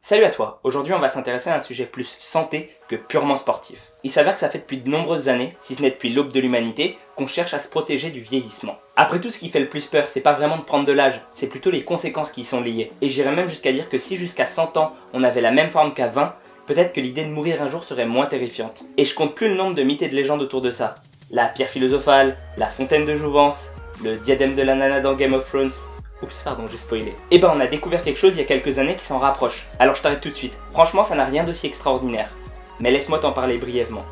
Salut à toi, aujourd'hui on va s'intéresser à un sujet plus santé que purement sportif. Il s'avère que ça fait depuis de nombreuses années, si ce n'est depuis l'aube de l'humanité, qu'on cherche à se protéger du vieillissement. Après tout, ce qui fait le plus peur, c'est pas vraiment de prendre de l'âge, c'est plutôt les conséquences qui y sont liées. Et j'irais même jusqu'à dire que si jusqu'à 100 ans on avait la même forme qu'à 20, peut-être que l'idée de mourir un jour serait moins terrifiante. Et je compte plus le nombre de mythes et de légendes autour de ça. La pierre philosophale, la fontaine de jouvence, le diadème de la nana dans Game of Thrones. Oups, pardon, j'ai spoilé. Et ben on a découvert quelque chose il y a quelques années qui s'en rapproche. Alors je t'arrête tout de suite. Franchement, ça n'a rien d'aussi extraordinaire. Mais laisse-moi t'en parler brièvement.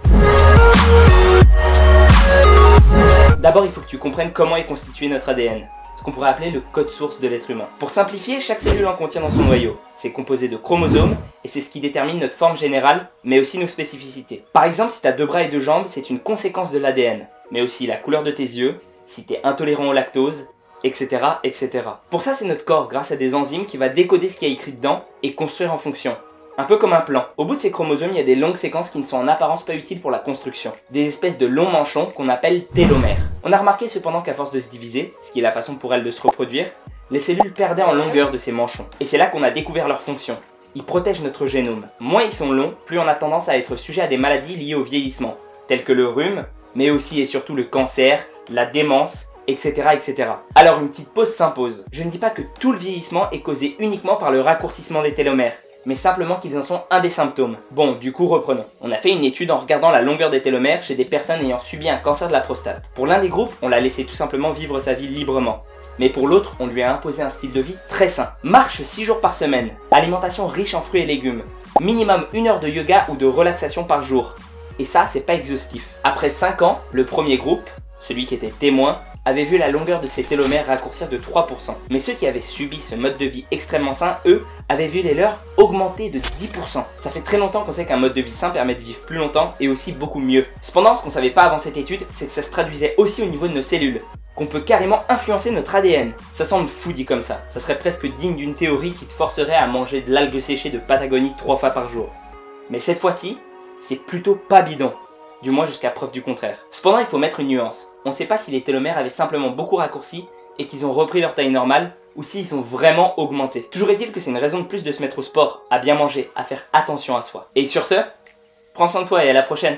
D'abord, il faut que tu comprennes comment est constitué notre ADN. Ce qu'on pourrait appeler le code source de l'être humain. Pour simplifier, chaque cellule en contient dans son noyau. C'est composé de chromosomes et c'est ce qui détermine notre forme générale, mais aussi nos spécificités. Par exemple, si t'as 2 bras et 2 jambes, c'est une conséquence de l'ADN. Mais aussi la couleur de tes yeux, si t'es intolérant au lactose, etc., etc. Pour ça, c'est notre corps, grâce à des enzymes, qui va décoder ce qu'il y a écrit dedans et construire en fonction. Un peu comme un plan. Au bout de ces chromosomes, il y a des longues séquences qui ne sont en apparence pas utiles pour la construction. Des espèces de longs manchons qu'on appelle télomères. On a remarqué cependant qu'à force de se diviser, ce qui est la façon pour elles de se reproduire, les cellules perdaient en longueur de ces manchons. Et c'est là qu'on a découvert leur fonction. Ils protègent notre génome. Moins ils sont longs, plus on a tendance à être sujet à des maladies liées au vieillissement, telles que le rhume, mais aussi et surtout le cancer, la démence, etc., etc. Alors une petite pause s'impose. Je ne dis pas que tout le vieillissement est causé uniquement par le raccourcissement des télomères, mais simplement qu'ils en sont un des symptômes. Bon, du coup reprenons. On a fait une étude en regardant la longueur des télomères chez des personnes ayant subi un cancer de la prostate. Pour l'un des groupes, on l'a laissé tout simplement vivre sa vie librement. Mais pour l'autre, on lui a imposé un style de vie très sain. Marche 6 jours par semaine, alimentation riche en fruits et légumes, minimum 1 heure de yoga ou de relaxation par jour. Et ça, c'est pas exhaustif. Après 5 ans, le premier groupe, celui qui était témoin, avait vu la longueur de ses télomères raccourcir de 3%. Mais ceux qui avaient subi ce mode de vie extrêmement sain, eux, avaient vu les leurs augmenter de 10%. Ça fait très longtemps qu'on sait qu'un mode de vie sain permet de vivre plus longtemps et aussi beaucoup mieux. Cependant, ce qu'on savait pas avant cette étude, c'est que ça se traduisait aussi au niveau de nos cellules. Qu'on peut carrément influencer notre ADN. Ça semble fou dit comme ça. Ça serait presque digne d'une théorie qui te forcerait à manger de l'algue séchée de Patagonie 3 fois par jour. Mais cette fois-ci, c'est plutôt pas bidon. Du moins jusqu'à preuve du contraire. Cependant, il faut mettre une nuance. On ne sait pas si les télomères avaient simplement beaucoup raccourci et qu'ils ont repris leur taille normale, ou s'ils ont vraiment augmenté. Toujours est-il que c'est une raison de plus de se mettre au sport, à bien manger, à faire attention à soi. Et sur ce, prends soin de toi et à la prochaine.